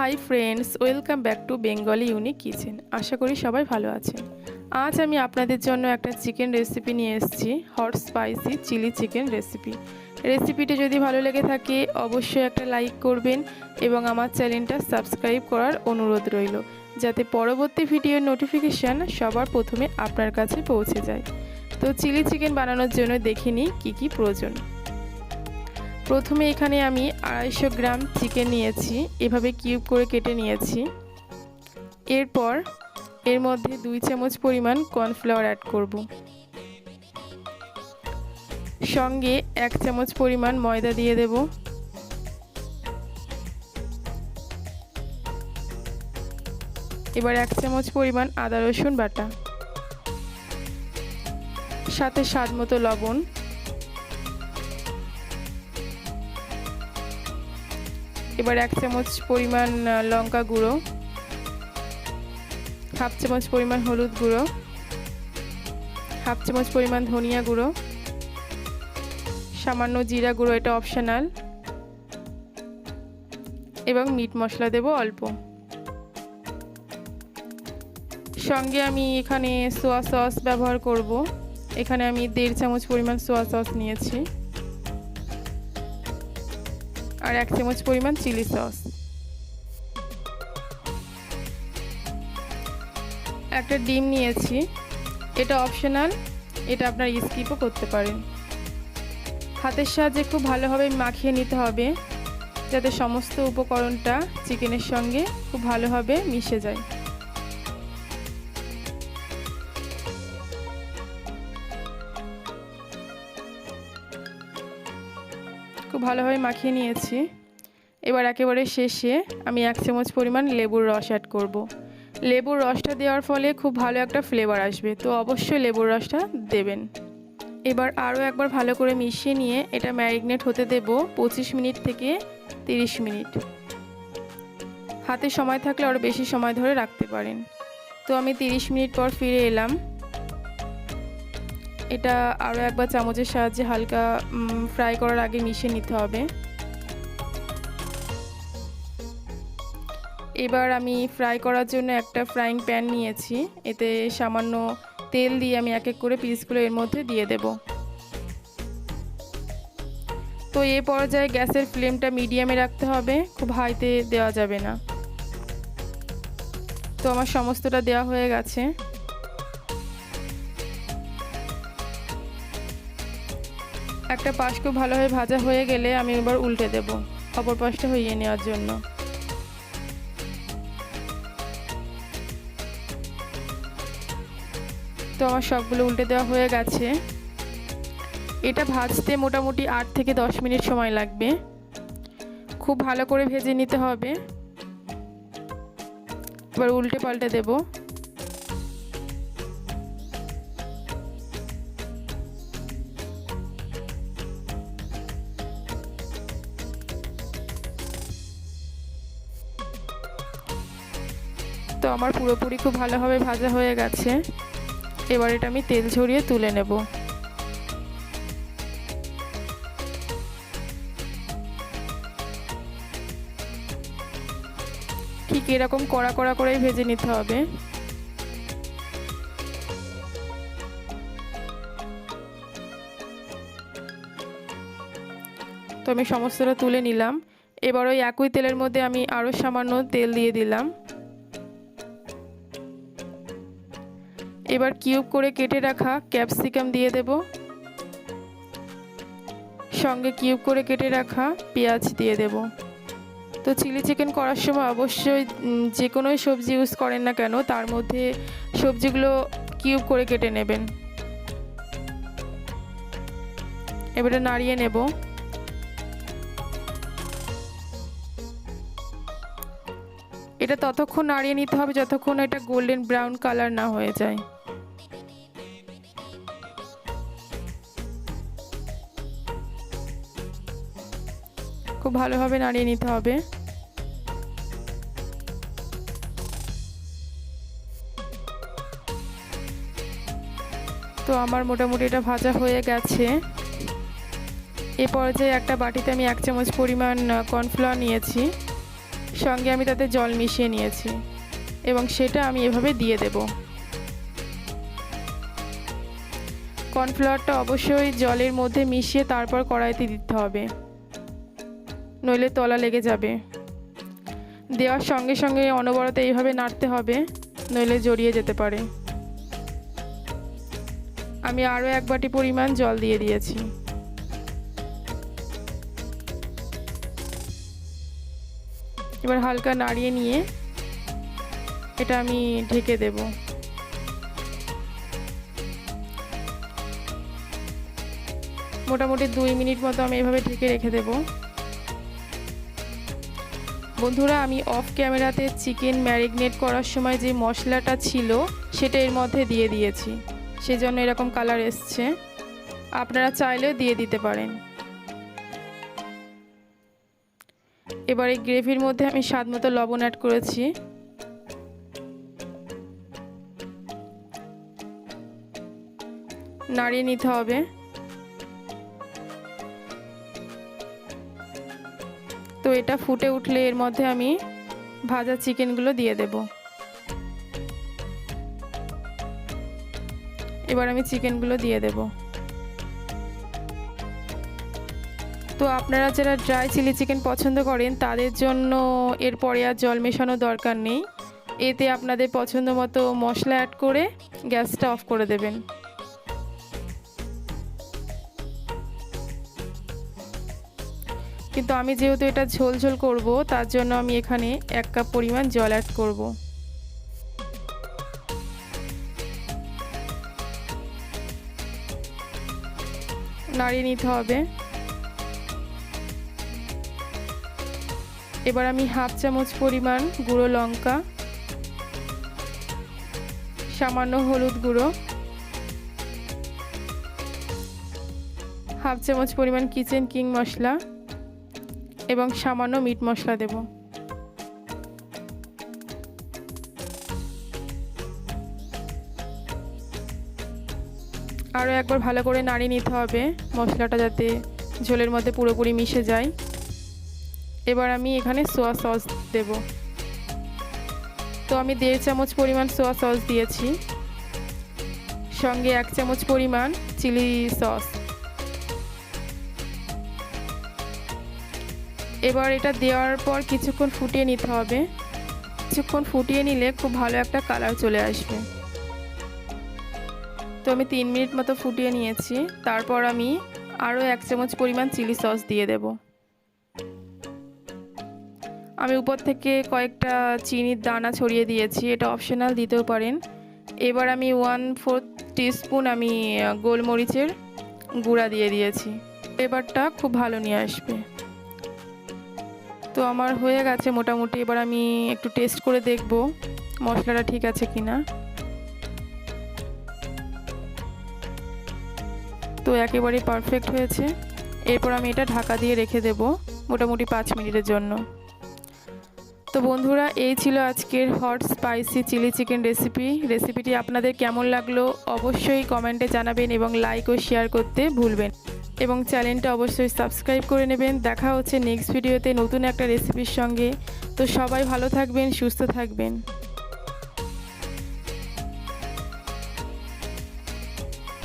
High friends, welcome back to Bengali unique kitchen. আশা করি সবাই ভালো আছেন। আজ আমি আপনাদের জন্য একটা চিকেন রেসিপি নিয়ে এসেছি, hot spicy chilli chicken recipe. রেসিপিটা যদি ভালো লেগে থাকে অবশ্যই একটা লাইক করবেন এবং আমার চ্যানেলটা সাবস্ক্রাইব করার অনুরোধ রইল, যাতে পরবর্তী ভিডিওর নোটিফিকেশান সবার প্রথমে আপনার কাছে পৌঁছে যায়। তো চিলি চিকেন বানানোর জন্য দেখে নিই কী কী প্রয়োজন। প্রথমে এখানে আমি 250 গ্রাম চিকেন নিয়েছি, এভাবে কিউব করে কেটে নিয়েছি। এরপর এর মধ্যে 2 চামচ পরিমাণ কর্নফ্লাওয়ার অ্যাড করব, সঙ্গে 1 চামচ পরিমাণ ময়দা দিয়ে দেব। এবার 1 চামচ পরিমাণ আদা রসুন বাটা, সাথে স্বাদ মতো লবণ, এবার 1 চামচ পরিমাণ লঙ্কা গুঁড়ো, হাফ চামচ পরিমাণ হলুদ গুঁড়ো, হাফ চামচ পরিমাণ ধনিয়া গুঁড়ো, সামান্য জিরা গুঁড়ো, এটা অপশনাল, এবং মিট মশলা দেব অল্প। সঙ্গে আমি এখানে সোয়া সস ব্যবহার করব। এখানে আমি 1.5 চামচ পরিমাণ সোয়া সস নিয়েছি, আর 1 চামচ পরিমাণ চিলি সস। একটা ডিম নিয়েছি, এটা অপশনাল, এটা আপনার স্কিপও করতে পারেন। হাতের সাহায্যে খুব ভালোভাবে মাখিয়ে নিতে হবে, যাতে সমস্ত উপকরণটা চিকেনের সঙ্গে খুব ভালোভাবে মিশে যায়। খুব ভালোভাবে মাখিয়ে নিয়েছি। এবার একেবারে শেষে আমি 1 চামচ পরিমাণ লেবুর রস অ্যাড করব। লেবুর রসটা দেওয়ার ফলে খুব ভালো একটা ফ্লেভার আসবে, তো অবশ্যই লেবুর রসটা দেবেন। এবার আরও একবার ভালো করে মিশিয়ে নিয়ে এটা ম্যারিনেট হতে দেব 25 মিনিট থেকে 30 মিনিট। হাতে সময় থাকলে আরও বেশি সময় ধরে রাখতে পারেন। তো আমি 30 মিনিট পর ফিরে এলাম। এটা আরও একবার চামচের সাহায্যে হালকা ফ্রাই করার আগে মিশিয়ে নিতে হবে। এবার আমি ফ্রাই করার জন্য একটা ফ্রাইং প্যান নিয়েছি, এতে সামান্য তেল দিয়ে আমি এক এক করে পিসগুলো এর মধ্যে দিয়ে দেব। তো এই পর্যায়ে গ্যাসের ফ্লেমটা মিডিয়ামে রাখতে হবে, খুব হাইতে দেওয়া যাবে না। তো আমার সমস্তটা দেওয়া হয়ে গেছে। একটা পাশ খুব ভালোভাবে ভাজা হয়ে গেলে আমি এবার উল্টে দেব, অপর পাশটা হইয়ে নেওয়ার জন্য। তো আমার সবগুলো উল্টে দেওয়া হয়ে গেছে। এটা ভাজতে মোটামুটি 8 থেকে 10 মিনিট সময় লাগবে। খুব ভালো করে ভেজে নিতে হবে। এবার উল্টে পাল্টে দেব। তো আমার পুরোপুরি খুব ভালোভাবে ভাজা হয়ে গেছে। এবার এটা আমি তেল ঝরিয়ে তুলে নেব। ঠিক এরকম কড়া কড়া করেই ভেজে নিতে হবে। তো আমি সমস্তটা তুলে নিলাম। এবার ওই একই তেলের মধ্যে আমি আরও সামান্য তেল দিয়ে দিলাম। এবার কিউব করে কেটে রাখা ক্যাপসিকাম দিয়ে দেব, সঙ্গে কিউব করে কেটে রাখা পেঁয়াজ দিয়ে দেব। তো চিলি চিকেন করার সময় অবশ্যই যে কোনো সবজি ইউজ করেন না কেন, তার মধ্যে সবজিগুলো কিউব করে কেটে নেবেন। এবারে নাড়িয়ে নেব। এটা ততক্ষণ নাড়িয়ে নিতে হবে যতক্ষণ এটা গোল্ডেন ব্রাউন কালার না হয়ে যায়। খুব ভালোভাবে নাড়িয়ে নিতে হবে। তো আমার মোটামুটি এটা ভাজা হয়ে গেছে। এ পর্যায়ে একটা বাটিতে আমি 1 চামচ পরিমাণ কর্নফ্লাওয়ার নিয়েছি, সঙ্গে আমি তাতে জল মিশিয়ে নিয়েছি এবং সেটা আমি এভাবে দিয়ে দেব। কর্নফ্লাওয়ারটা অবশ্যই জলের মধ্যে মিশিয়ে তারপর কড়াইতে দিতে হবে, নইলে তলা লেগে যাবে। দেওয়ার সঙ্গে সঙ্গে অনবরত এইভাবে নাড়তে হবে, নইলে জড়িয়ে যেতে পারে। আমি আরও 1 বাটি পরিমাণ জল দিয়ে দিয়েছি। এবার হালকা নাড়িয়ে নিয়ে এটা আমি ঢেকে দেব। মোটামুটি 2 মিনিট মতো আমি এভাবে ঢেকে রেখে দেব। বন্ধুরা, আমি অফ ক্যামেরাতে চিকেন ম্যারিনেট করার সময় যে মশলাটা ছিল সেটা এর মধ্যে দিয়ে দিয়েছি, সেজন্য এরকম কালার এসছে। আপনারা চাইলেও দিয়ে দিতে পারেন। এবার এই গ্রেভির মধ্যে আমি স্বাদ মতো লবণ অ্যাড করেছি। নাড়িয়ে নিতে হবে। তো এটা ফুটে উঠলে এর মধ্যে আমি ভাজা চিকেনগুলো দিয়ে দেব। এবার আমি চিকেনগুলো দিয়ে দেব। তো আপনারা যারা ড্রাই চিলি চিকেন পছন্দ করেন তাদের জন্য এরপরে আর জল মেশানোর দরকার নেই। এতে আপনাদের পছন্দ মতো মশলা অ্যাড করে গ্যাসটা অফ করে দেবেন। কিন্তু আমি যেহেতু এটা ঝোল ঝোল করব, তার জন্য আমি এখানে 1 কাপ পরিমাণ জল অ্যাড করব। নাড়িয়ে নিতে হবে। এবার আমি 1/2 চামচ পরিমাণ গুঁড়ো লঙ্কা, সামান্য হলুদ গুঁড়ো, 1/2 চামচ পরিমাণ কিচেন কিং মশলা এবং সামান্য মিট মশলা দেব। আরও একবার ভালো করে নাড়িয়ে নিতে হবে মশলাটা, যাতে ঝোলের মধ্যে পুরোপুরি মিশে যায়। এবার আমি এখানে সোয়া সস দেব। তো আমি 1.5 চামচ পরিমাণ সোয়া সস দিয়েছি, সঙ্গে 1 চামচ পরিমাণ চিলি সস। এবার এটা দেওয়ার পর কিছুক্ষণ ফুটিয়ে নিতে হবে। কিছুক্ষণ ফুটিয়ে নিলে খুব ভালো একটা কালার চলে আসবে। তো আমি 3 মিনিট মতো ফুটিয়ে নিয়েছি। তারপর আমি আরও 1 চামচ পরিমাণ চিলি সস দিয়ে দেব। আমি উপর থেকে কয়েকটা চিনির দানা ছড়িয়ে দিয়েছি, এটা অপশনাল, দিতেও পারেন। এবার আমি 1/4 টিস্পুন আমি গোলমরিচের গুঁড়া দিয়ে দিয়েছি। ফ্লেভারটা খুব ভালো নিয়ে আসবে। তো আমার হয়ে গেছে মোটামুটি। এবার আমি একটু টেস্ট করে দেখব মশলাটা ঠিক আছে কিনা। তো একেবারে পারফেক্ট হয়েছে। এরপর আমি এটা ঢাকা দিয়ে রেখে দেব মোটামুটি 5 মিনিটের জন্য। তো বন্ধুরা, এই ছিল আজকের হট স্পাইসি চিলি চিকেন রেসিপিটি আপনাদের কেমন লাগলো অবশ্যই কমেন্টে জানাবেন এবং লাইক ও শেয়ার করতে ভুলবেন এবং চ্যানেলটা অবশ্যই সাবস্ক্রাইব করে নেবেন। দেখা হচ্ছে নেক্সট ভিডিওতে নতুন একটা রেসিপির সঙ্গে। তো সবাই ভালো থাকবেন, সুস্থ থাকবেন।